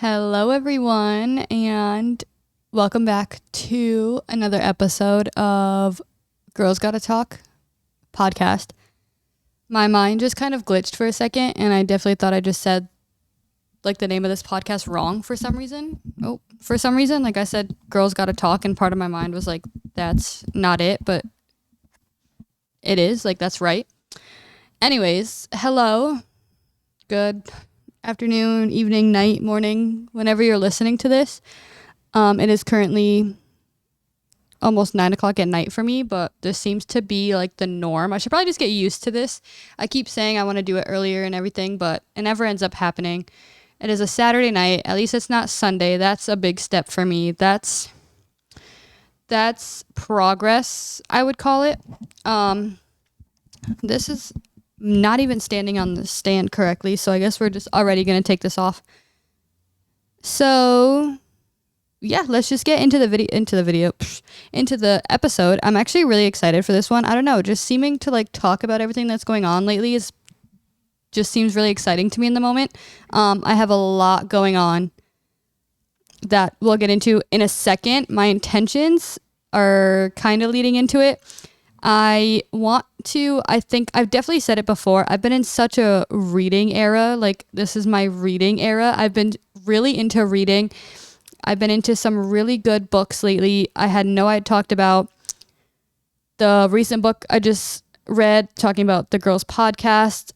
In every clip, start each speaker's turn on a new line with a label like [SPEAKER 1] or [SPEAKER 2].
[SPEAKER 1] Hello, everyone, and welcome back to another episode of Girls Gotta Talk podcast. My mind just kind of glitched for a second, and I definitely thought I just said like the name of this podcast wrong for some reason. Like I said, Girls Gotta Talk, and part of my mind was like, that's not it, but it is. Like, that's right. Anyways, hello. Good afternoon, evening, night, morning, whenever you're listening to this. It is currently almost 9 o'clock at night for me, but this seems to be like the norm. I should probably just get used to this. I keep saying I want to do it earlier and everything, but it never ends up happening. It is a Saturday night. At least it's not Sunday. That's a big step for me. That's progress, I would call it. This is not even standing on the stand correctly, so I guess we're just already going to take this off. So yeah, let's just get into the episode. I'm actually really excited for this one. I don't know, just seeming to like talk about everything that's going on lately just seems really exciting to me in the moment. I have a lot going on that we'll get into in a second. My intentions are kind of leading into it. I think I've definitely said it before. I've been in such a reading era. Like, this is my reading era. I've been really into reading. I've been into some really good books lately. I talked about the recent book I just read talking about the Girls podcast.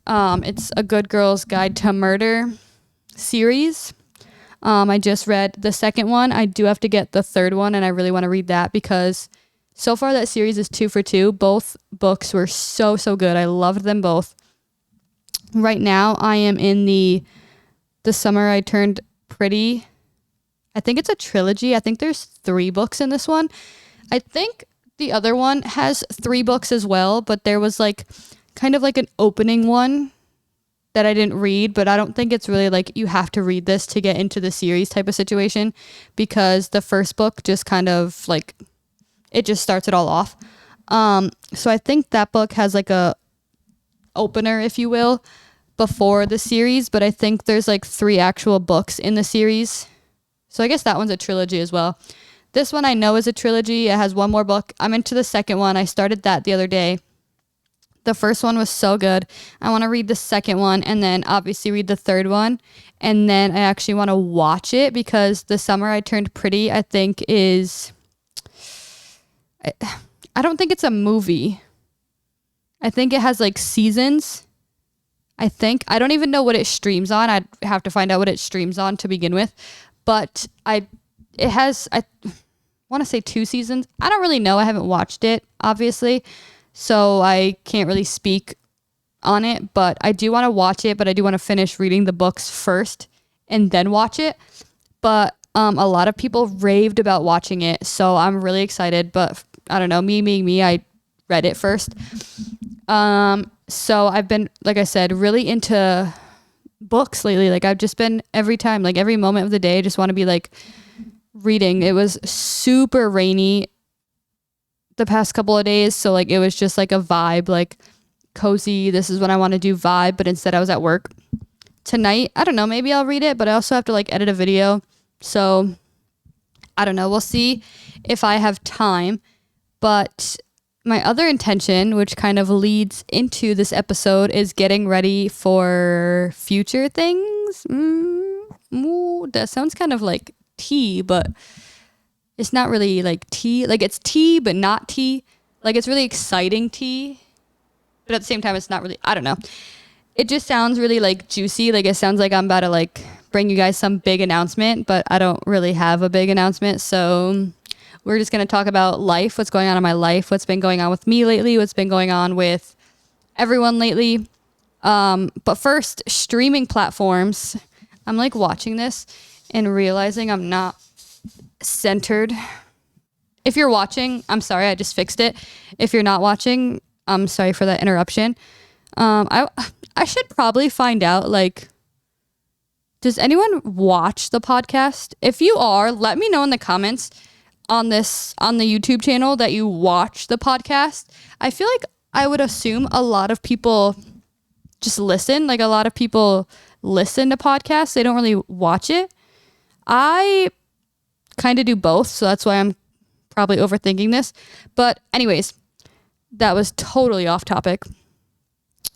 [SPEAKER 1] It's a Good Girl's Guide to Murder series. I just read the second one. I do have to get the third one, and I really want to read that because so far that series is 2 for 2. Both books were so good. I loved them both. Right now I am in the Summer I Turned Pretty. I think it's a trilogy. I think there's 3 books in this one. I think the other one has 3 books as well, but there was like kind of like an opening one that I didn't read, but I don't think it's really like you have to read this to get into the series type of situation, because the first book just kind of like, it just starts it all off. So I think that book has like a opener, if you will, before the series, but I think there's like 3 actual books in the series. So I guess that one's a trilogy as well. This one I know is a trilogy. It has 1 more book. I'm into the second one. I started that the other day. The first one was so good. I want to read the second one and then obviously read the third one. And then I actually want to watch it because The Summer I Turned Pretty, I think I don't think it's a movie. I think it has like seasons. I don't even know what it streams on. I'd have to find out what it streams on to begin with. But I want to say 2 seasons. I don't really know. I haven't watched it, obviously. So I can't really speak on it. But I do want to watch it. But I do want to finish reading the books first and then watch it. But a lot of people raved about watching it. So I'm really excited. But I don't know, me, I read it first. So I've been, like I said, really into books lately. Like, I've just been every moment of the day, I just want to be like reading. It was super rainy the past couple of days. So like, it was just like a vibe, like cozy. This is what I want to do vibe. But instead I was at work tonight. I don't know, maybe I'll read it, but I also have to like edit a video. So I don't know. We'll see if I have time. But my other intention, which kind of leads into this episode, is getting ready for future things. That sounds kind of like tea, but it's not really like tea. Like, it's tea, but not tea. Like, it's really exciting tea, but at the same time, it's not really, I don't know. It just sounds really like juicy. Like, it sounds like I'm about to like bring you guys some big announcement, but I don't really have a big announcement. So we're just going to talk about life, what's going on in my life, what's been going on with me lately, what's been going on with everyone lately. But first, streaming platforms. I'm like watching this and realizing I'm not centered. If you're watching, I'm sorry, I just fixed it. If you're not watching, I'm sorry for that interruption. I should probably find out, like, does anyone watch the podcast? If you are, let me know in the comments on the YouTube channel that you watch the podcast. I feel like I would assume a lot of people just listen. Like, a lot of people listen to podcasts. They don't really watch it. I kind of do both, so that's why I'm probably overthinking this. But anyways, that was totally off topic.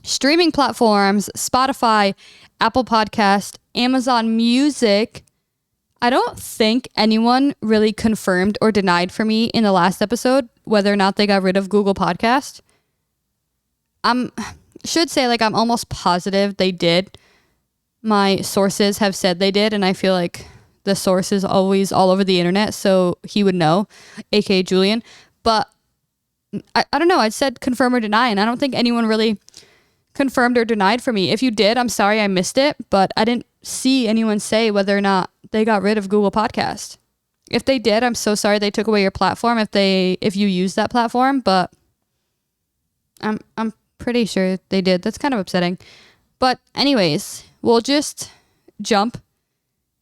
[SPEAKER 1] Streaming platforms, Spotify, Apple Podcast, Amazon Music. I don't think anyone really confirmed or denied for me in the last episode whether or not they got rid of Google Podcast. Should say like I'm almost positive they did. My sources have said they did, and I feel like the source is always all over the internet, so he would know, aka Julian. But I don't know. I said confirm or deny, and I don't think anyone really confirmed or denied for me. If you did, I'm sorry I missed it, but I didn't see anyone say whether or not they got rid of Google Podcast. If they did, I'm so sorry they took away your platform if you use that platform, but I'm pretty sure they did. That's kind of upsetting. But anyways, we'll just jump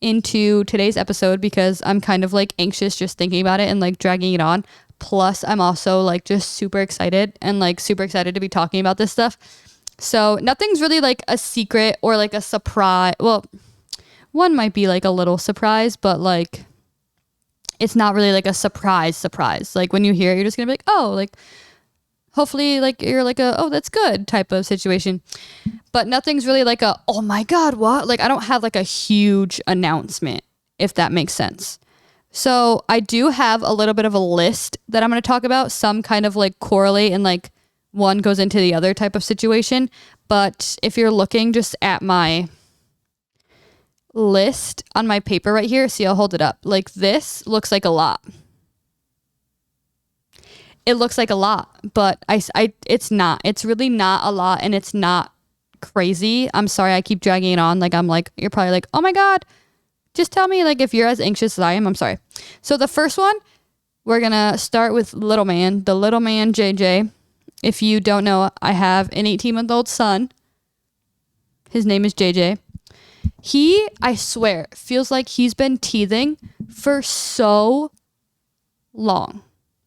[SPEAKER 1] into today's episode because I'm kind of like anxious just thinking about it and like dragging it on. Plus, I'm also like just super excited and like super excited to be talking about this stuff. So nothing's really like a secret or like a surprise. Well, one might be like a little surprise, but like it's not really like a surprise. Like when you hear it, you're just gonna be like, oh, like hopefully like you're like a, oh, that's good type of situation. But nothing's really like a, oh my God, what? Like I don't have like a huge announcement, if that makes sense. So I do have a little bit of a list that I'm going to talk about. Some kind of like correlate and like one goes into the other type of situation. But if you're looking just at my list on my paper right here, see, I'll hold it up. Like this looks like a lot. It looks like a lot, but it's not. It's really not a lot, and it's not crazy. I'm sorry I keep dragging it on. Like I'm like, you're probably like, oh my God. Just tell me like if you're as anxious as I am. I'm sorry. So the first one, we're going to start with little man, the little man JJ. If you don't know, I have an 18-month-old son. His name is JJ. He, I swear, feels like he's been teething for so long.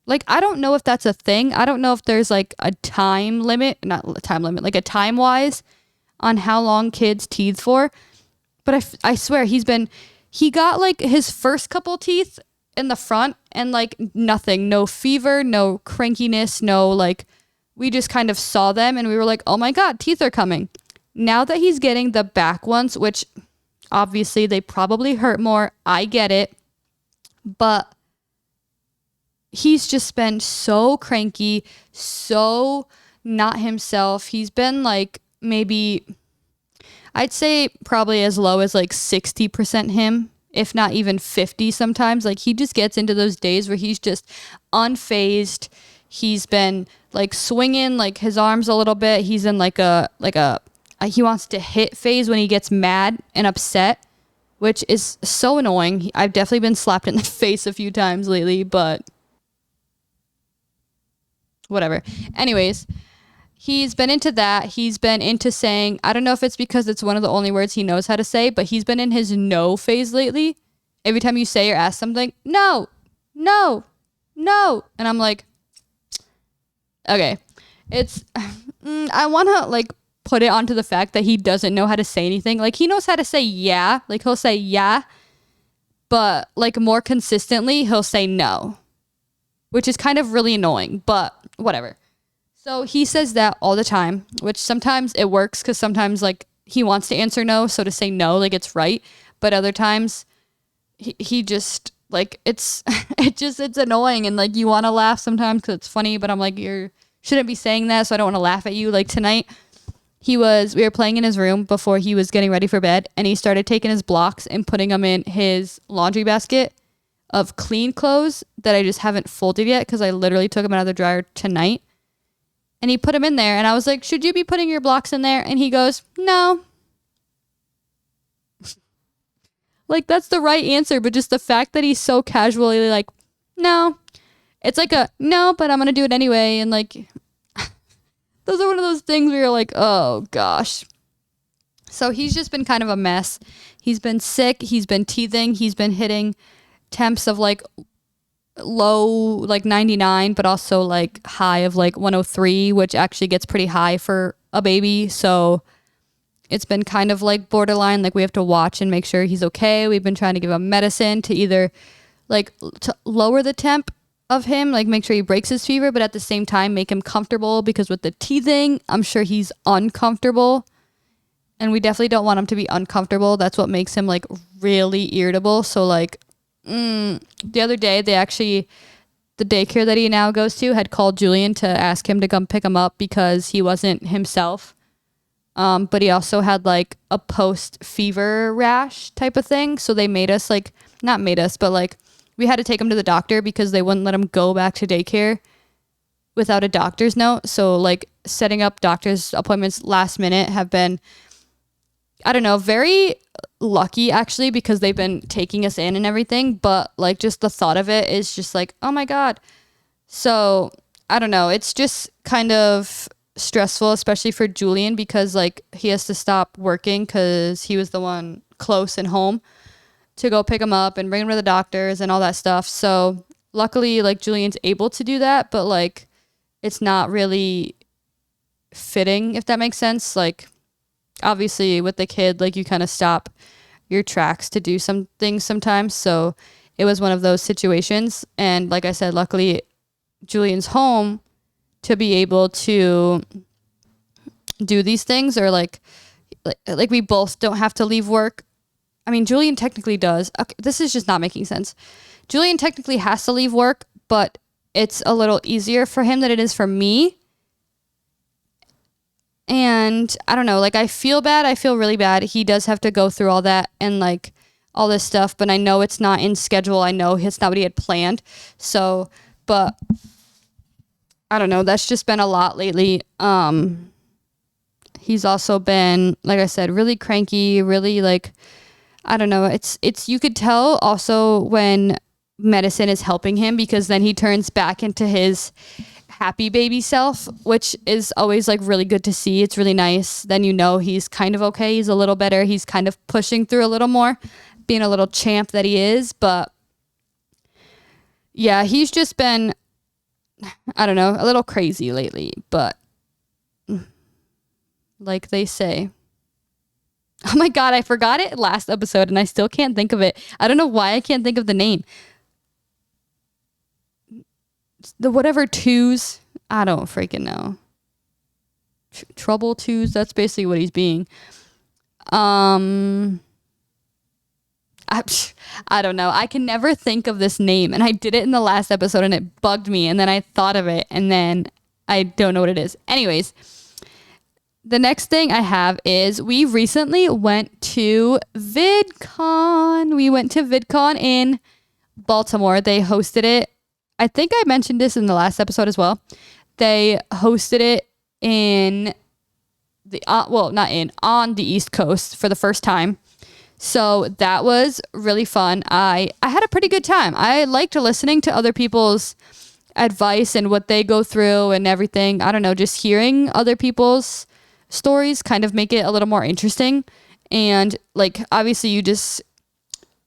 [SPEAKER 1] Like, I don't know if that's a thing. I don't know if there's like a time limit, not a time limit, like a time wise on how long kids teeth for. But I swear he got like his first couple teeth in the front and like nothing, no fever, no crankiness, no like, we just kind of saw them and we were like, oh my God, teeth are coming. Now that he's getting the back ones, which obviously they probably hurt more. I get it. But he's just been so cranky, so not himself. He's been like maybe, I'd say probably as low as like 60% him, if not even 50 sometimes. Like he just gets into those days where he's just unfazed. He's been like swinging like his arms a little bit. He's in like a he wants to hit phase when he gets mad and upset, which is so annoying. I've definitely been slapped in the face a few times lately, but whatever. Anyways, he's been into that. He's been into saying, I don't know if it's because it's one of the only words he knows how to say, but he's been in his no phase lately. Every time you say or ask something, no. And I'm like, okay. It's, I want to like put it onto the fact that he doesn't know how to say anything. Like he knows how to say yeah. Like he'll say yeah, but like more consistently, he'll say no, which is kind of really annoying, but whatever. So he says that all the time, which sometimes it works because sometimes like he wants to answer no. So to say no, like it's right. But other times he just like, it's annoying. And like, you want to laugh sometimes because it's funny, but I'm like, shouldn't be saying that. So I don't want to laugh at you. Like tonight we were playing in his room before he was getting ready for bed. And he started taking his blocks and putting them in his laundry basket of clean clothes that I just haven't folded yet. Cause I literally took them out of the dryer tonight. And he put them in there and I was like, should you be putting your blocks in there? And he goes, no. Like that's the right answer. But just the fact that he's so casually like, no, it's like a no, but I'm going to do it anyway. And like, those are one of those things where you're like, oh gosh. So he's just been kind of a mess. He's been sick. He's been teething. He's been hitting temps of like low, like 99, but also like high of like 103, which actually gets pretty high for a baby. So It's been kind of like borderline, like we have to watch and make sure he's okay. We've been trying to give him medicine to either like to lower the temp of him, like make sure he breaks his fever, but at the same time make him comfortable, because with the teething, I'm sure he's uncomfortable. And we definitely don't want him to be uncomfortable. That's what makes him like really irritable. So like the other day, the daycare that he now goes to had called Julian to ask him to come pick him up because he wasn't himself. But he also had like a post fever rash type of thing. So they made us like, not made us, but like we had to take him to the doctor because they wouldn't let him go back to daycare without a doctor's note. So like setting up doctor's appointments last minute have been, I don't know, very lucky actually, because they've been taking us in and everything. But like just the thought of it is just like, oh my God. So I don't know. It's just kind of stressful, especially for Julian, because like he has to stop working because he was the one close and home to go pick him up and bring him to the doctors and all that stuff. So luckily like Julian's able to do that, but like it's not really fitting, if that makes sense. Like obviously with the kid, like you kind of stop your tracks to do some things sometimes. So it was one of those situations. And like I said, luckily Julian's home to be able to do these things, or like we both don't have to leave work. I mean, Julian technically does. Okay, this is just not making sense. Julian technically has to leave work, but it's a little easier for him than it is for me. And I don't know, like I feel bad. I feel really bad. He does have to go through all that and like all this stuff, but I know it's not in schedule. I know it's not what he had planned. So, but I don't know. That's just been a lot lately. He's also been, like I said, really cranky, really like, I don't know. It's, you could tell also when medicine is helping him, because then he turns back into his happy baby self, which is always like really good to see. It's really nice. Then you know he's kind of okay. He's a little better. He's kind of pushing through a little more, being a little champ that he is. But yeah, he's just been, I don't know, a little crazy lately. But like they say, oh my God, I forgot it last episode and I still can't think of it. I don't know why I can't think of the name. The whatever twos, I don't freaking know. Trouble twos, that's basically what he's being. I don't know. I can never think of this name, and I did it in the last episode and it bugged me, and then I thought of it and then I don't know what it is. Anyways, the next thing I have is we recently went to VidCon. We went to VidCon in Baltimore. They hosted it. I think I mentioned this in the last episode as well. They hosted it in the, on the East Coast for the first time. So that was really fun. I had a pretty good time. I liked listening to other people's advice and what they go through and everything. I don't know, just hearing other people's stories kind of make it a little more interesting. And like, obviously you just,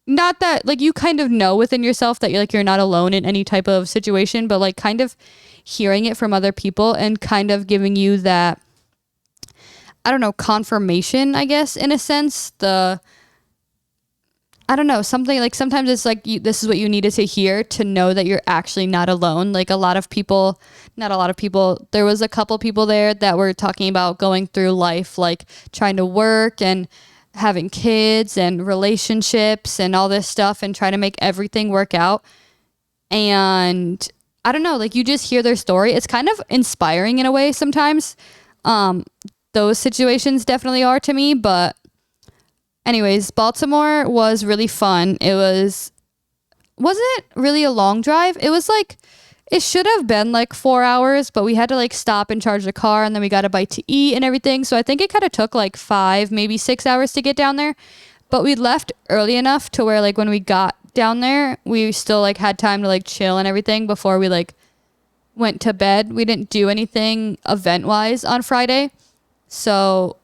[SPEAKER 1] not that like you kind of know within yourself that you're not alone in any type of situation, but like kind of hearing it from other people and kind of giving you that, I don't know, confirmation, I guess, in a sense. I don't know, something like sometimes it's like this is what you needed to hear to know that you're actually not alone. Like not a lot of people, there was a couple people there that were talking about going through life, like trying to work and having kids and relationships and all this stuff and trying to make everything work out. And I don't know, like you just hear their story. It's kind of inspiring in a way sometimes. Those situations definitely are to me. But anyways, Baltimore was really fun. Wasn't really a long drive. It was like, it should have been like 4 hours, but we had to like stop and charge the car, and then we got a bite to eat and everything. So I think it kind of took like 5, maybe 6 hours to get down there. But we left early enough to where like when we got down there, we still like had time to like chill and everything before we like went to bed. We didn't do anything event wise on Friday. So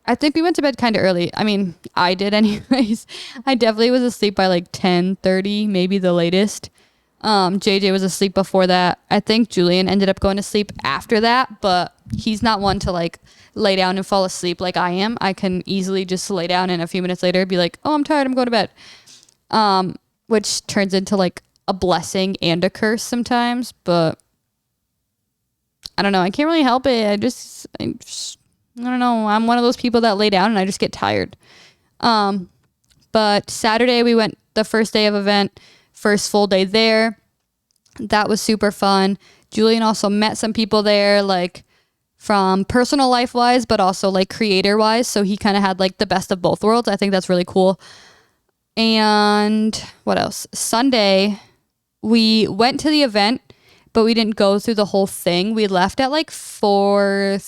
[SPEAKER 1] I think we went to bed kind of early. I mean, I did anyways. I definitely was asleep by like 10:30, maybe the latest. JJ was asleep before that. I think Julian ended up going to sleep after that, but he's not one to like lay down and fall asleep like I am. I can easily just lay down and a few minutes later be like, oh, I'm tired, I'm going to bed. Which turns into like a blessing and a curse sometimes, but I don't know. I can't really help it. I don't know. I'm one of those people that lay down and I just get tired. But Saturday we went the first day of event, first full day there. That was super fun. Julian also met some people there, like from personal life wise, but also like creator wise. So he kind of had like the best of both worlds. I think that's really cool. And what else? Sunday, we went to the event, but we didn't go through the whole thing. We left at like 5.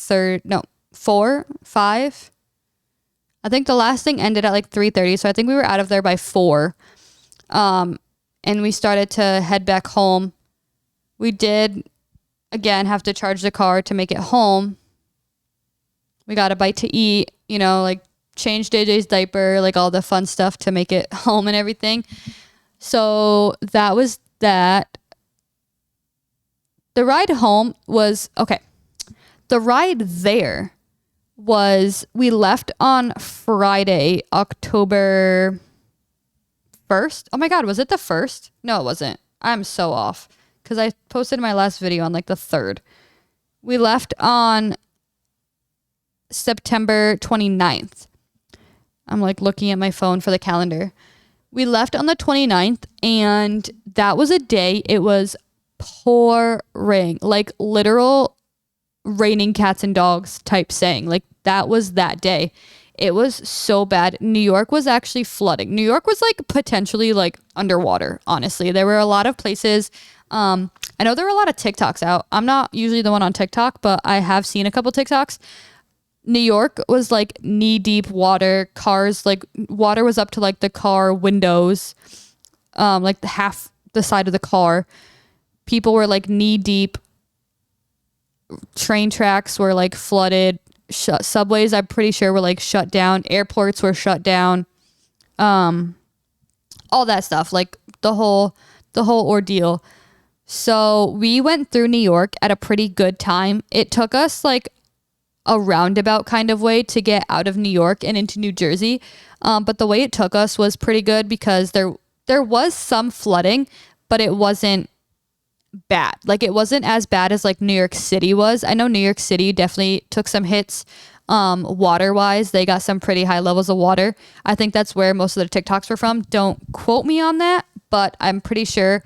[SPEAKER 1] I think the last thing ended at like 3:30. So I think we were out of there by 4. And we started to head back home. We did, again, have to charge the car to make it home. We got a bite to eat, like change JJ's diaper, like all the fun stuff to make it home and everything. So that was that. The ride home was, okay. The ride there was, we left on Friday, October 1st. Oh my God, was it the 1st? No, it wasn't. I'm so off because I posted my last video on like the 3rd. We left on September 29th. I'm like looking at my phone for the calendar. We left on the 29th and that was a day it was pouring, like literal raining cats and dogs type saying. Like that was that day. It was so bad. New York was actually flooding. New York was like potentially like underwater, honestly. There were a lot of places. I know there were a lot of TikToks out. I'm not usually the one on TikTok, but I have seen a couple TikToks. New York was like knee deep water. Cars, like water was up to like the car windows, like half the side of the car. People were like knee deep. Train tracks were like flooded. Subways, I'm pretty sure, were like shut down. Airports were shut down. All that stuff, like the whole ordeal. So we went through New York at a pretty good time. It took us like a roundabout kind of way to get out of New York and into New Jersey. But the way it took us was pretty good because there was some flooding, but it wasn't bad. Like it wasn't as bad as like New York City was. I know New York City definitely took some hits water wise. They got some pretty high levels of water. I think that's where most of the TikToks were from. Don't quote me on that, but I'm pretty sure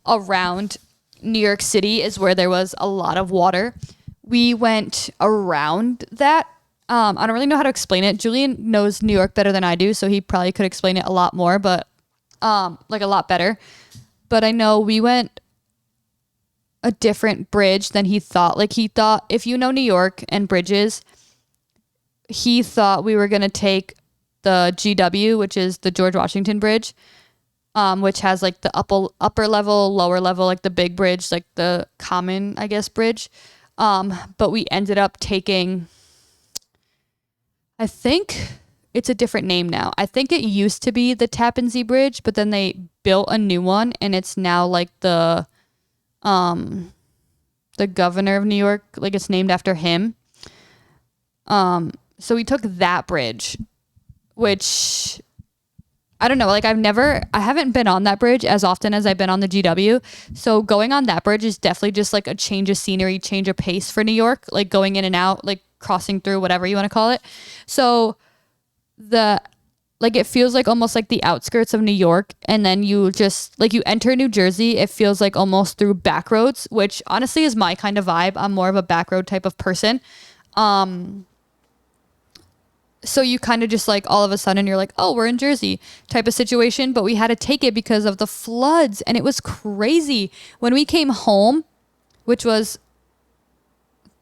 [SPEAKER 1] around New York City is where there was a lot of water. We went around that. I don't really know how to explain it. Julian knows New York better than I do, so he probably could explain it a lot more, but like a lot better. But I know we went a different bridge than he thought. Like he thought, if you know New York and bridges, he thought we were going to take the GW, which is the George Washington Bridge, which has like the upper level, lower level, like the big bridge, like the common, I guess, bridge. But we ended up taking, I think it's a different name now. I think it used to be the Tappan Zee Bridge, but then they built a new one and it's now like the governor of New York, like it's named after him. So we took that bridge, which I don't know, like I haven't been on that bridge as often as I've been on the GW. So going on that bridge is definitely just like a change of scenery, change of pace for New York, like going in and out, like crossing through, whatever you want to call it. So it feels like almost like the outskirts of New York. And then you just like you enter New Jersey, it feels like almost through back roads, which honestly is my kind of vibe. I'm more of a back road type of person. So you kind of just like all of a sudden you're like, oh, we're in Jersey type of situation. But we had to take it because of the floods and it was crazy. When we came home, which was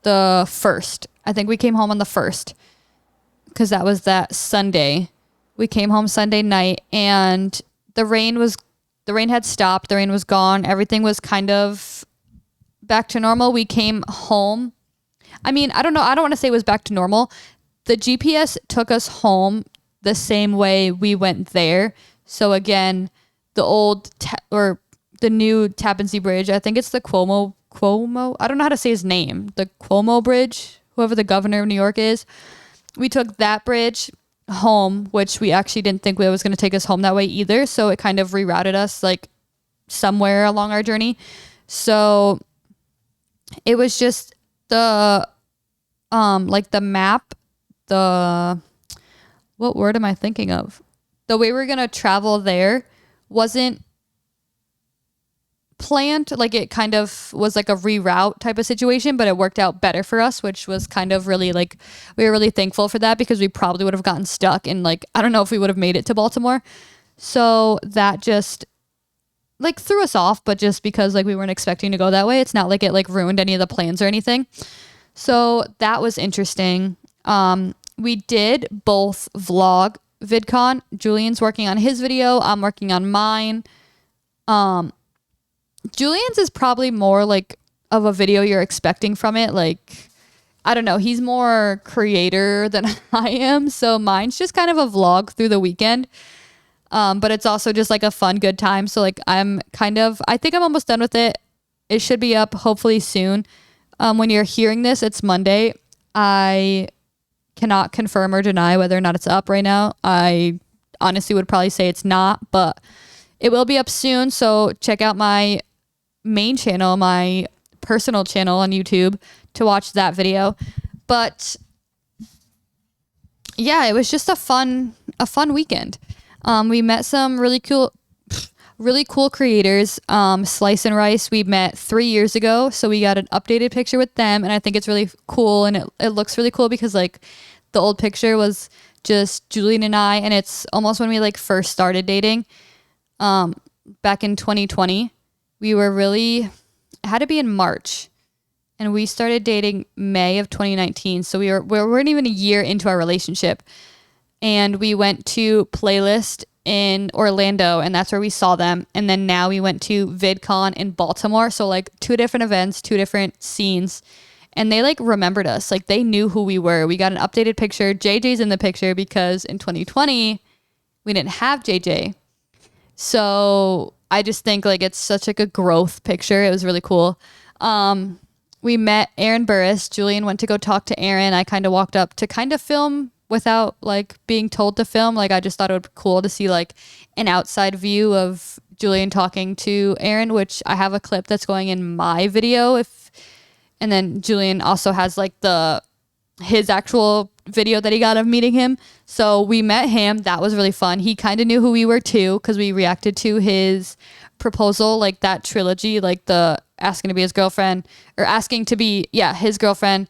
[SPEAKER 1] the 1st, I think we came home on the 1st because that was that Sunday. We came home Sunday night and the rain had stopped. The rain was gone. Everything was kind of back to normal. We came home. I mean, I don't know. I don't want to say it was back to normal. The GPS took us home the same way we went there. So again, the old the new Tappan Zee Bridge. I think it's the Cuomo. I don't know how to say his name. The Cuomo Bridge, whoever the governor of New York is. We took that bridge home, which we actually didn't think it was going to take us home that way either. So it kind of rerouted us like somewhere along our journey. So it was just the like the map, what word am I thinking of? The way we're going to travel there wasn't planned. Like it kind of was like a reroute type of situation, but it worked out better for us, which was kind of really like, we were really thankful for that because we probably would have gotten stuck in like, I don't know if we would have made it to Baltimore. So that just like threw us off, but just because like we weren't expecting to go that way, it's not like it like ruined any of the plans or anything. So that was interesting. We did both vlog VidCon. Julian's working on his video. I'm working on mine. Julian's is probably more like of a video you're expecting from it. Like, I don't know. He's more creator than I am. So mine's just kind of a vlog through the weekend. But it's also just like a fun, good time. So like I think I'm almost done with it. It should be up hopefully soon. When you're hearing this, it's Monday. I cannot confirm or deny whether or not it's up right now. I honestly would probably say it's not, but it will be up soon. So check out my main channel, my personal channel on YouTube to watch that video. But yeah, it was just a fun weekend. We met some really cool creators. Slice and Rice, we met 3 years ago. So we got an updated picture with them. And I think it's really cool. And it looks really cool because like the old picture was just Julian and I. And it's almost when we like first started dating, back in 2020. It had to be in March. And we started dating May of 2019. So we weren't even a year into our relationship. And we went to Playlist in Orlando, and that's where we saw them. And then now we went to VidCon in Baltimore. So like 2 different events, 2 different scenes. And they like remembered us. Like they knew who we were. We got an updated picture. JJ's in the picture because in 2020, we didn't have JJ. So I just think like it's such like a growth picture. It was really cool. We met Aaron Burris. Julian went to go talk to Aaron. I kind of walked up to kind of film without like being told to film. Like I just thought it would be cool to see like an outside view of Julian talking to Aaron, which I have a clip that's going in my video. And then Julian also has like his actual video that he got of meeting him. So we met him. That was really fun. He kind of knew who we were too, because we reacted to his proposal, like that trilogy, like the asking to be his girlfriend or asking to be, his girlfriend,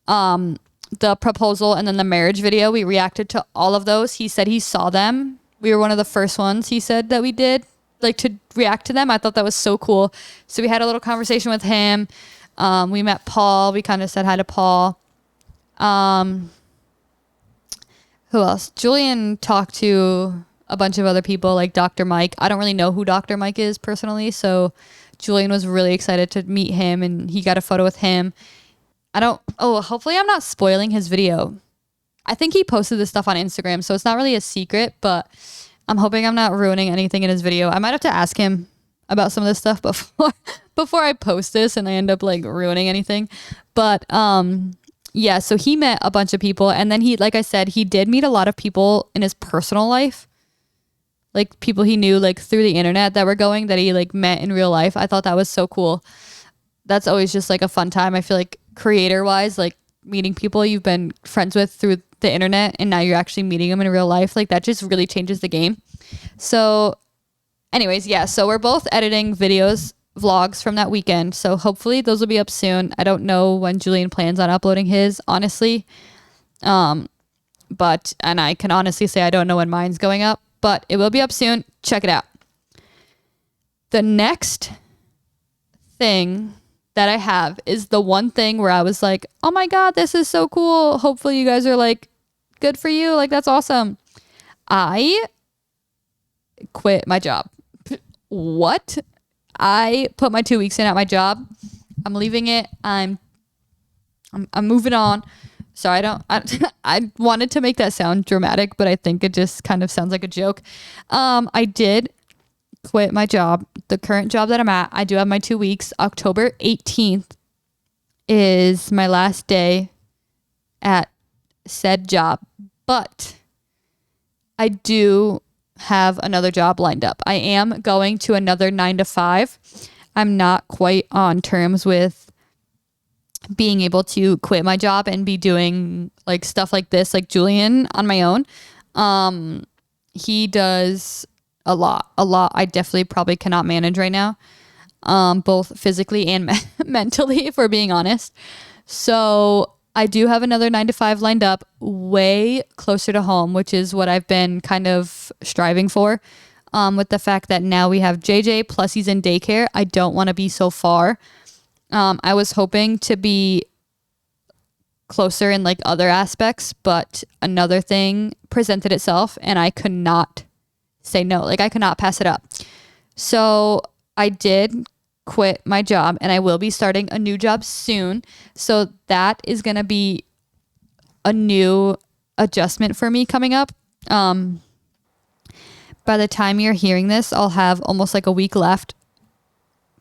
[SPEAKER 1] the proposal, and then the marriage video. We reacted to all of those. He said he saw them. We were one of the first ones he said that we did like to react to them. I thought that was so cool. So we had a little conversation with him. We met Paul. We kind of said hi to Paul. Who else? Julian talked to a bunch of other people like Dr. Mike. I don't really know who Dr. Mike is personally. So Julian was really excited to meet him, and he got a photo with him. Hopefully I'm not spoiling his video. I think he posted this stuff on Instagram, so it's not really a secret, but I'm hoping I'm not ruining anything in his video. I might have to ask him about some of this stuff before I post this and I end up like ruining anything. But so he met a bunch of people, and then like I said, he did meet a lot of people in his personal life. Like people he knew like through the internet that he like met in real life. I thought that was so cool. That's always just like a fun time. I feel like creator wise, like meeting people you've been friends with through the internet and now you're actually meeting them in real life, like that just really changes the game. So anyways, so we're both editing vlogs from that weekend. So hopefully those will be up soon. I don't know when Julian plans on uploading his, honestly. And I can honestly say I don't know when mine's going up, but it will be up soon. Check it out. The next thing that I have is the one thing where I was like, oh my God, this is so cool. Hopefully you guys are like, good for you. Like, that's awesome. I quit my job. What? I put my 2 weeks in at my job. I'm leaving it. I'm moving on. So I wanted to make that sound dramatic, but I think it just kind of sounds like a joke. I did quit my job, the current job that I'm at. I do have my 2 weeks. October 18th is my last day at said job, but I do have another job lined up. I am going to another 9 to 5. I'm not quite on terms with being able to quit my job and be doing like stuff like this, like Julian, on my own. He does a lot. I definitely probably cannot manage right now, both physically and mentally, if we're being honest. So I do have another 9 to 5 lined up way closer to home, which is what I've been kind of striving for. With the fact that now we have JJ, plus he's in daycare. I don't want to be so far. I was hoping to be closer in like other aspects, but another thing presented itself and I could not say no. Like, I could not pass it up. So I did quit my job and I will be starting a new job soon. So that is going to be a new adjustment for me coming up. By the time you're hearing this, I'll have almost like a week left.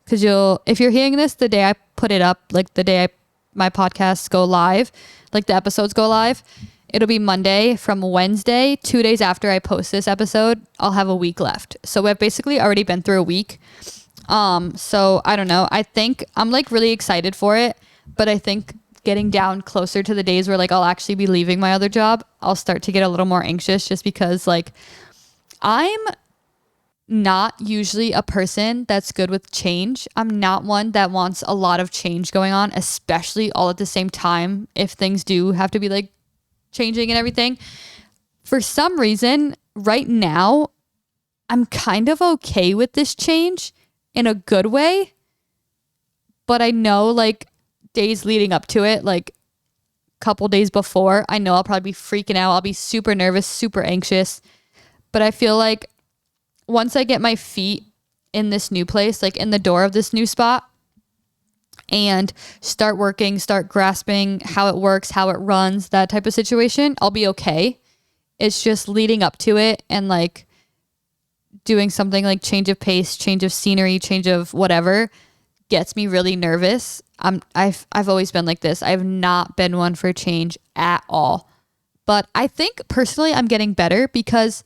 [SPEAKER 1] Because if you're hearing this the day I put it up, like the day my podcasts go live, like the episodes go live, it'll be Monday. From Wednesday, 2 days after I post this episode, I'll have a week left. So I've basically already been through a week. So I don't know. I think I'm like really excited for it, but I think getting down closer to the days where like I'll actually be leaving my other job, I'll start to get a little more anxious, just because like I'm not usually a person that's good with change. I'm not one that wants a lot of change going on, especially all at the same time if things do have to be like changing and everything. For some reason, right now, I'm kind of okay with this change in a good way. But I know like days leading up to it, like a couple days before, I know I'll probably be freaking out. I'll be super nervous, super anxious. But I feel like once I get my feet in this new place, like in the door of this new spot, and start working, start grasping how it works, how it runs, that type of situation, I'll be okay. It's just leading up to it and like doing something like change of pace, change of scenery, change of whatever gets me really nervous. I've always been like this. I've not been one for change at all. But I think personally I'm getting better, because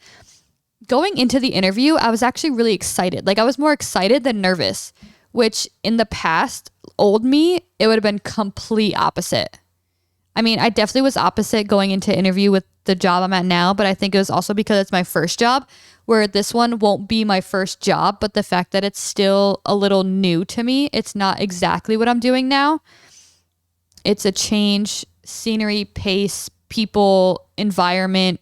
[SPEAKER 1] going into the interview, I was actually really excited. Like, I was more excited than nervous, which in the past, old me, it would have been complete opposite. I mean, I definitely was opposite going into interview with the job I'm at now, but I think it was also because it's my first job, where this one won't be my first job, but the fact that it's still a little new to me, it's not exactly what I'm doing now. It's a change, scenery, pace, people, environment,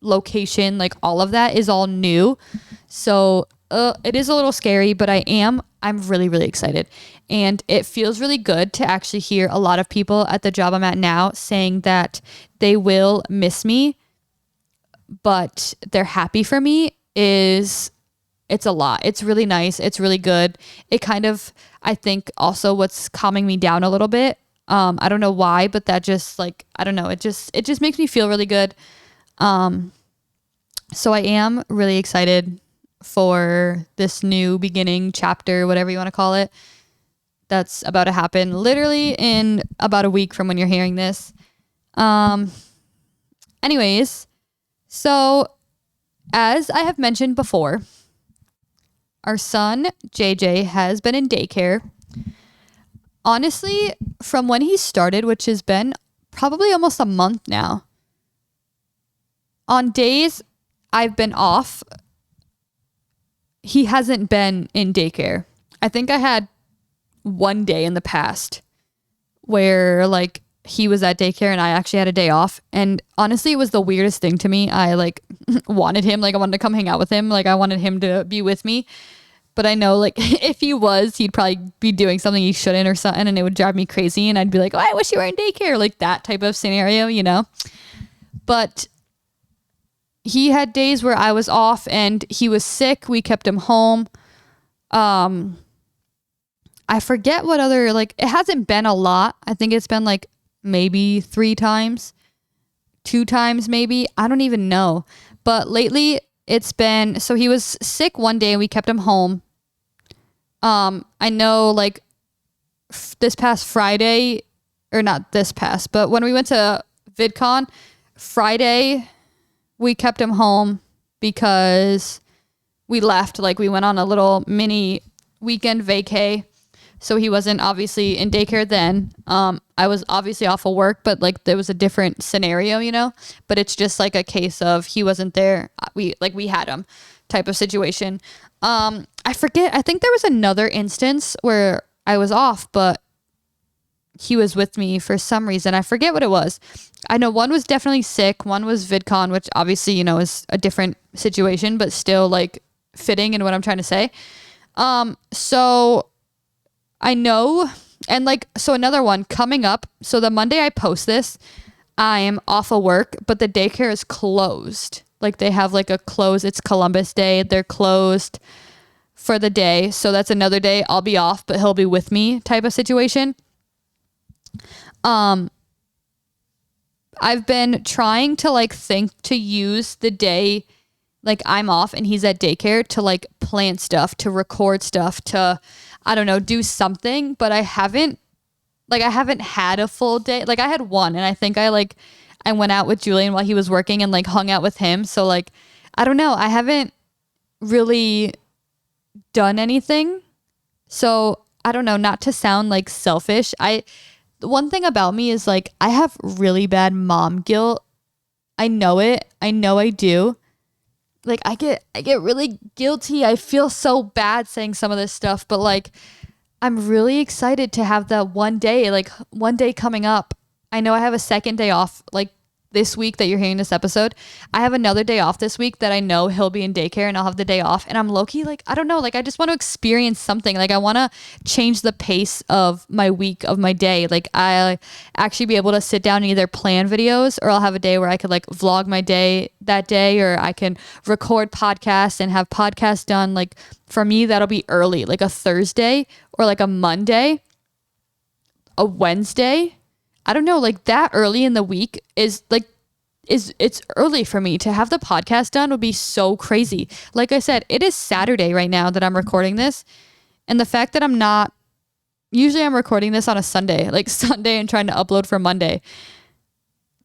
[SPEAKER 1] location, like all of that is all new. So it is a little scary, but I'm really, really excited. And it feels really good to actually hear a lot of people at the job I'm at now saying that they will miss me, but they're happy for me. It's a lot. It's really nice. It's really good. It kind of, I think also what's calming me down a little bit. I don't know why, but that just like, I don't know. It just makes me feel really good. So I am really excited for this new beginning chapter, whatever you want to call it, that's about to happen literally in about a week from when you're hearing this. Anyways, so as I have mentioned before, our son JJ has been in daycare. Honestly, from when he started, which has been probably almost a month now, on days I've been off, he hasn't been in daycare. I think I had one day in the past where like he was at daycare and I actually had a day off. And honestly, it was the weirdest thing to me. I like wanted him, like I wanted to come hang out with him. Like I wanted him to be with me. But I know like if he was, he'd probably be doing something he shouldn't or something. And it would drive me crazy. And I'd be like, oh, I wish you were in daycare. Like that type of scenario, you know? But he had days where I was off and he was sick. We kept him home. I forget what other, like, it hasn't been a lot. I think it's been like maybe 3 times, 2 times maybe. I don't even know. But lately so he was sick one day and we kept him home. I know like this past Friday, or not this past, but when we went to VidCon Friday, we kept him home because we left. Like we went on a little mini weekend vacay. So he wasn't obviously in daycare then. I was obviously off of work, but like there was a different scenario, you know, but it's just like a case of he wasn't there. We had him type of situation. I forget. I think there was another instance where I was off, but he was with me for some reason. I forget what it was. I know one was definitely sick. One was VidCon, which obviously, you know, is a different situation, but still like fitting in what I'm trying to say. So I know, and like, so another one coming up. So the Monday I post this, I am off of work, but the daycare is closed. Like they have like a close. It's Columbus Day. They're closed for the day. So that's another day I'll be off, but he'll be with me type of situation. I've been trying to like think to use the day like I'm off and he's at daycare to like plan stuff, to record stuff, to, I don't know, do something, but I haven't had a full day. Like I had one, and I think I went out with Julian while he was working and like hung out with him. So like, I don't know. I haven't really done anything. So I don't know, not to sound like selfish. The one thing about me is like, I have really bad mom guilt. I know it. I know I do. Like I get really guilty. I feel so bad saying some of this stuff, but like, I'm really excited to have that one day coming up. I know I have a second day off, like this week that you're hearing this episode. I have another day off this week that I know he'll be in daycare and I'll have the day off. And I'm low-key like, I don't know, like I just want to experience something. Like I want to change the pace of my week, of my day. Like I actually be able to sit down and either plan videos, or I'll have a day where I could like vlog my day that day, or I can record podcasts and have podcasts done. Like for me, that'll be early, like a Thursday or like a Monday, a Wednesday. I don't know, like that early in the week is it's early for me. To have the podcast done would be so crazy. Like I said, it is Saturday right now that I'm recording this. And the fact that usually I'm recording this on a Sunday, like Sunday, and trying to upload for Monday.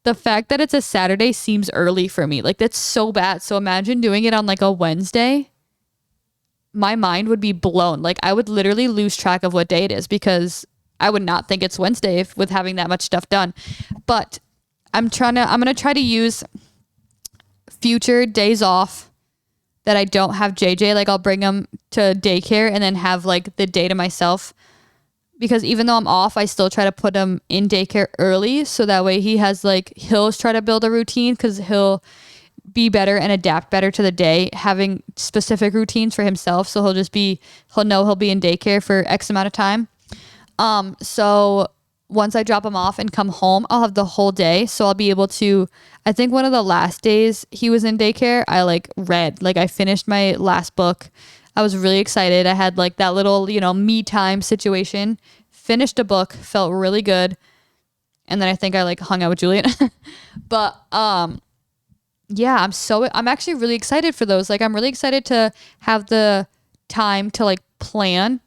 [SPEAKER 1] The fact that it's a Saturday seems early for me. Like that's so bad. So imagine doing it on like a Wednesday. My mind would be blown. Like I would literally lose track of what day it is, because I would not think it's Wednesday with having that much stuff done. But I'm going to try to use future days off that I don't have JJ. Like I'll bring him to daycare and then have like the day to myself, because even though I'm off, I still try to put him in daycare early. So that way he'll try to build a routine, because he'll be better and adapt better to the day, having specific routines for himself. So he'll know he'll be in daycare for X amount of time. So once I drop him off and come home, I'll have the whole day. So I'll be able to, I think one of the last days he was in daycare, I I finished my last book. I was really excited. I had like that little, me time situation, finished a book, felt really good. And then I think I hung out with Julian, but, yeah, I'm actually really excited for those. Like, I'm really excited to have the time to plan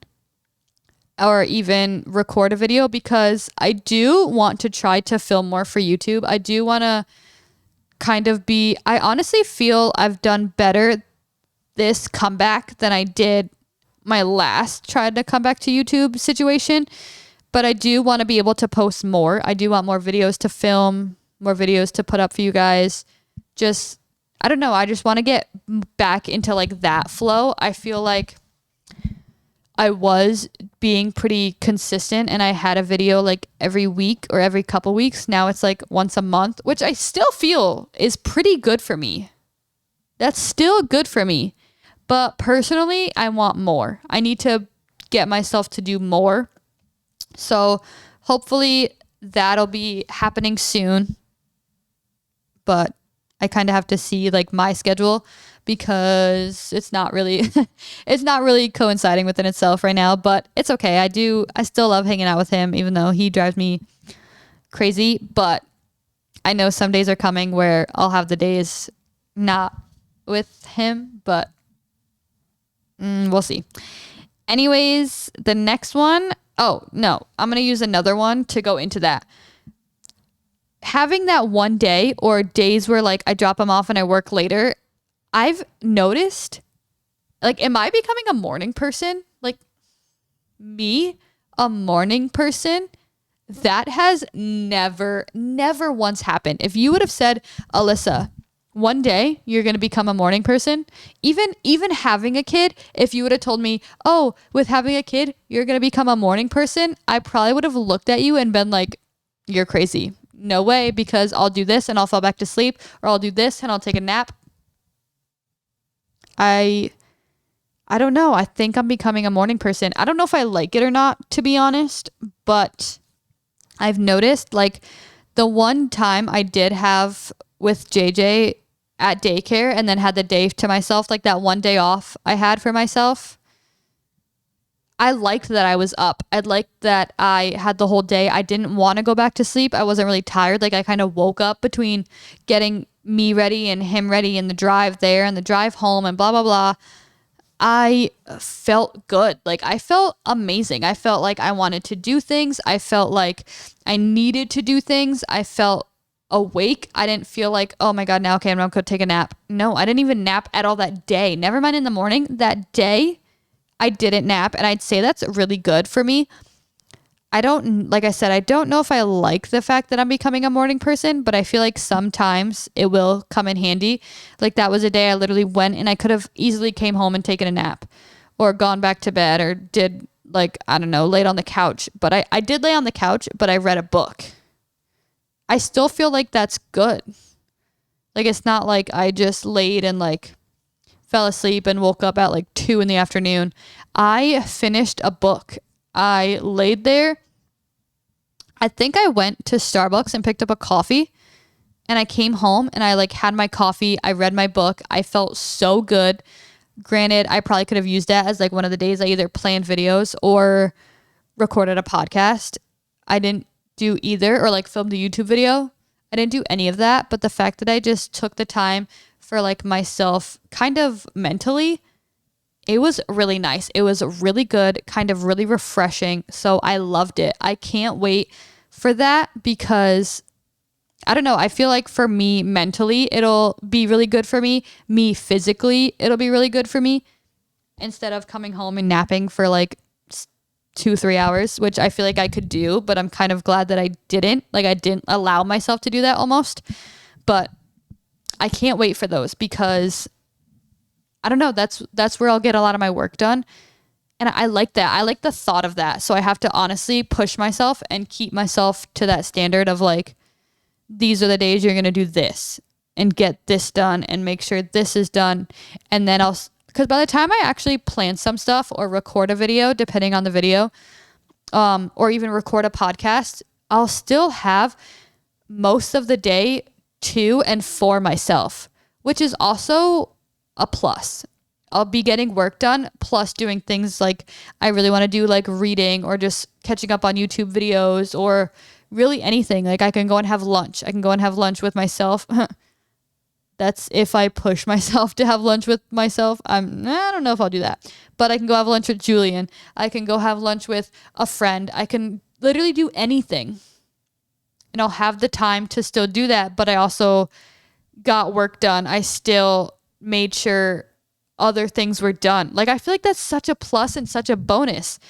[SPEAKER 1] or even record a video, because I do want to try to film more for YouTube. I do want to I honestly feel I've done better this comeback than I did my last try to come back to YouTube situation. But I do want to be able to post more. I do want more videos to film, more videos to put up for you guys. I don't know. I just want to get back into that flow. I feel like I was being pretty consistent and I had a video every week or every couple weeks. Now it's once a month, which I still feel is pretty good for me. That's still good for me. But personally, I want more. I need to get myself to do more. So hopefully that'll be happening soon. But I kind of have to see my schedule, because it's not really coinciding within itself right now, but it's okay. I still love hanging out with him, even though he drives me crazy. But I know some days are coming where I'll have the days not
[SPEAKER 2] with him, but we'll see. Anyways, the next one. Oh, no. I'm going to use another one to go into that. Having that one day or days where like I drop him off and I work later, I've noticed, like, am I becoming a morning person? Like, me, a morning person? That has never once happened. If you would have said, Alyssa, one day you're going to become a morning person, even having a kid, if you would have told me, oh, with having a kid, you're going to become a morning person, I probably would have looked at you and been like, you're crazy. No way, because I'll do this and I'll fall back to sleep, or I'll do this and I'll take a nap. I don't know. I think I'm becoming a morning person. I don't know if I like it or not, to be honest, but I've noticed, like, the one time I did have with JJ at daycare and then had the day to myself, like that one day off I had for myself, I liked that I was up. I liked that I had the whole day. I didn't want to go back to sleep. I wasn't really tired. Like, I kind of woke up between getting me ready and him ready and the drive there and the drive home and blah, blah, blah. I felt good. Like, I felt amazing. I felt like I wanted to do things. I felt like I needed to do things. I felt awake. I didn't feel like, oh my God, now, okay, I'm going to go take a nap. No, I didn't even nap at all that day. Never mind in the morning. That day, I didn't nap. And I'd say that's really good for me. Like I said, I don't know if I like the fact that I'm becoming a morning person, but I feel like sometimes it will come in handy. Like, that was a day I literally went and I could have easily came home and taken a nap or gone back to bed or did, like, I don't know, laid on the couch. But I did lay on the couch, but I read a book. I still feel like that's good. Like, it's not like I just laid and like fell asleep and woke up at like 2 p.m. I finished a book. I laid there. I think I went to Starbucks and picked up a coffee, and I came home and I like had my coffee. I read my book. I felt so good. Granted, I probably could have used that as like one of the days I either planned videos or recorded a podcast. I didn't do either, or like filmed a YouTube video. I didn't do any of that. But the fact that I just took the time for like myself kind of mentally, it was really nice. It was really good, kind of really refreshing. So I loved it. I can't wait for that because I don't know. I feel like for me mentally, it'll be really good for me. Me physically, it'll be really good for me instead of coming home and napping for like 2-3 hours, which I feel like I could do, but I'm kind of glad that I didn't. Like, I didn't allow myself to do that almost. But I can't wait for those because I don't know, that's where I'll get a lot of my work done. And I like that. I like the thought of that. So I have to honestly push myself and keep myself to that standard of like, these are the days you're going to do this and get this done and make sure this is done. And then because by the time I actually plan some stuff or record a video, depending on the video, or even record a podcast, I'll still have most of the day to and for myself, which is also a plus. I'll be getting work done plus doing things like I really want to do, like reading or just catching up on YouTube videos or really anything. Like, I can go and have lunch. I can go and have lunch with myself. That's if I push myself to have lunch with myself. I don't know if I'll do that, but I can go have lunch with Julian. I can go have lunch with a friend. I can literally do anything and I'll have the time to still do that. But I also got work done. I still made sure other things were done. Like, I feel like that's such a plus and such a bonus.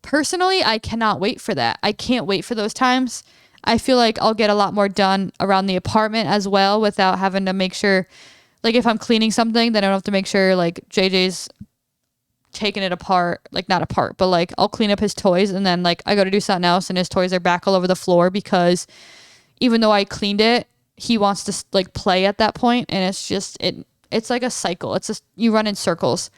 [SPEAKER 2] Personally, I cannot wait for that. I can't wait for those times. I feel like I'll get a lot more done around the apartment as well without having to make sure, like, if I'm cleaning something, then I don't have to make sure like JJ's taking it apart, like not apart, but like I'll clean up his toys and then like I go to do something else and his toys are back all over the floor because even though I cleaned it, he wants to like play at that point, and it's just it's like a cycle. It's just you run in circles.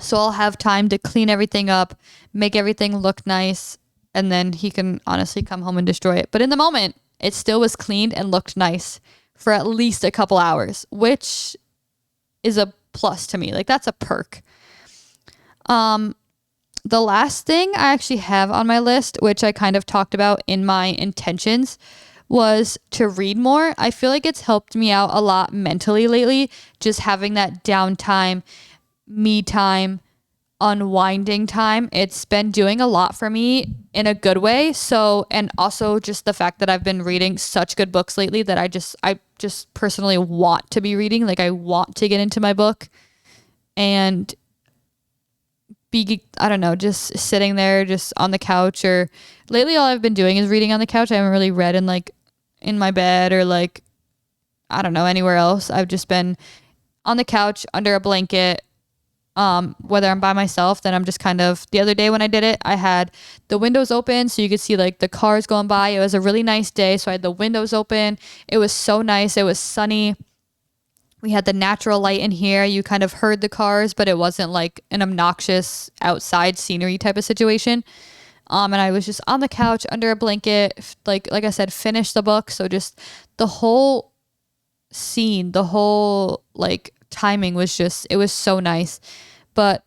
[SPEAKER 2] So I'll have time to clean everything up, make everything look nice, and then he can honestly come home and destroy it. But in the moment, it still was cleaned and looked nice for at least a couple hours, which is a plus to me. Like, that's a perk. The last thing I actually have on my list, which I kind of talked about in my intentions, was to read more. I feel like it's helped me out a lot mentally lately, just having that downtime, me time, unwinding time. It's been doing a lot for me in a good way. So, and also just the fact that I've been reading such good books lately that I just personally want to be reading. Like I want to get into my book and be, I don't know, just sitting there just on the couch, or lately all I've been doing is reading on the couch. I haven't really read in like in my bed or like, I don't know, anywhere else. I've just been on the couch under a blanket. Whether I'm by myself, then I'm just kind of, the other day when I did it, I had the windows open so you could see like the cars going by. It was a really nice day. So I had the windows open. It was so nice. It was sunny. We had the natural light in here. You kind of heard the cars, but it wasn't like an obnoxious outside scenery type of situation. And I was just on the couch under a blanket, like I said, finished the book. So just the whole scene, the whole like timing was just, it was so nice. But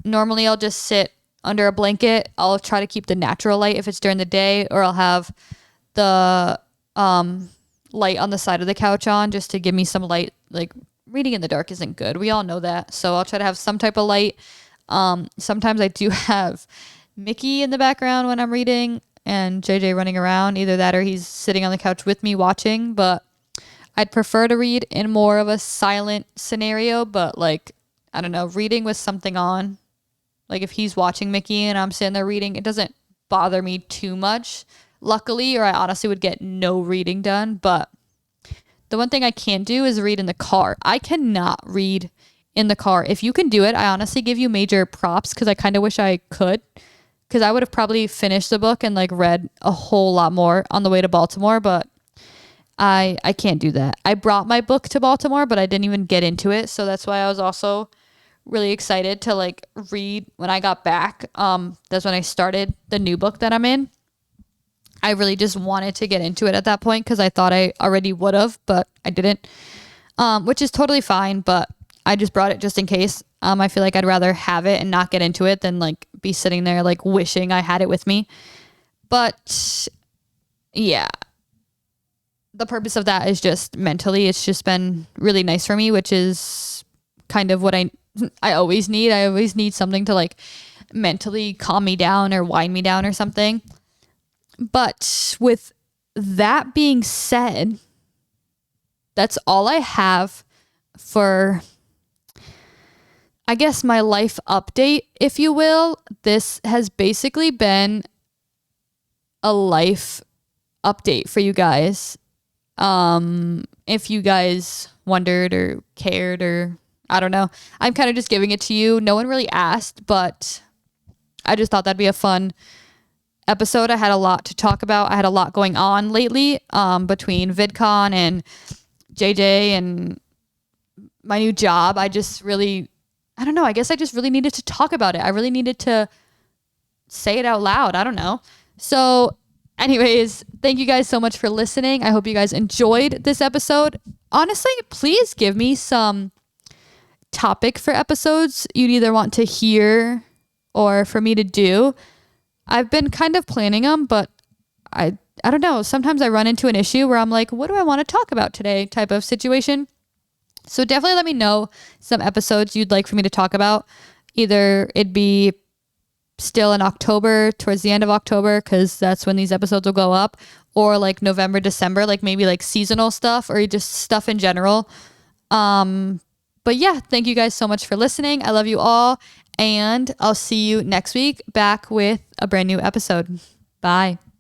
[SPEAKER 2] normally I'll just sit under a blanket. I'll try to keep the natural light if it's during the day, or I'll have the light on the side of the couch on just to give me some light. Like reading in the dark isn't good. We all know that. So I'll try to have some type of light. Sometimes I do have Mickey in the background when I'm reading and JJ running around. Either that or he's sitting on the couch with me watching. But I'd prefer to read in more of a silent scenario. But like, I don't know, reading with something on. Like if he's watching Mickey and I'm sitting there reading, it doesn't bother me too much, luckily, or I honestly would get no reading done. But the one thing I can't do is read in the car. I cannot read in the car. If you can do it, I honestly give you major props, because I kind of wish I could, because I would have probably finished the book and like read a whole lot more on the way to Baltimore, but I can't do that. I brought my book to Baltimore, but I didn't even get into it. So that's why I was also really excited to like read when I got back. That's when I started the new book that I'm in. I really just wanted to get into it at that point because I thought I already would have, but I didn't, which is totally fine. But I just brought it just in case. I feel like I'd rather have it and not get into it than like be sitting there like wishing I had it with me. But yeah, the purpose of that is just mentally, it's just been really nice for me, which is kind of what I always need. I always need something to like mentally calm me down or wind me down or something. But with that being said, that's all I have for, I guess, my life update, if you will. This has basically been a life update for you guys. If you guys wondered or cared, or I don't know, I'm kind of just giving it to you. No one really asked, but I just thought that'd be a fun episode. I had a lot to talk about. I had a lot going on lately, between VidCon and JJ and my new job. I just really, I don't know, I guess I just really needed to talk about it. I really needed to say it out loud. I don't know. So anyways, thank you guys so much for listening. I hope you guys enjoyed this episode. Honestly, please give me some topic for episodes you'd either want to hear or for me to do. I've been kind of planning them, but I don't know. Sometimes I run into an issue where I'm like, what do I want to talk about today type of situation. So definitely let me know some episodes you'd like for me to talk about. Either it'd be still in October, towards the end of October, because that's when these episodes will go up, or like November, December, like maybe like seasonal stuff or just stuff in general. But yeah, thank you guys so much for listening. I love you all. And I'll see you next week back with a brand new episode. Bye.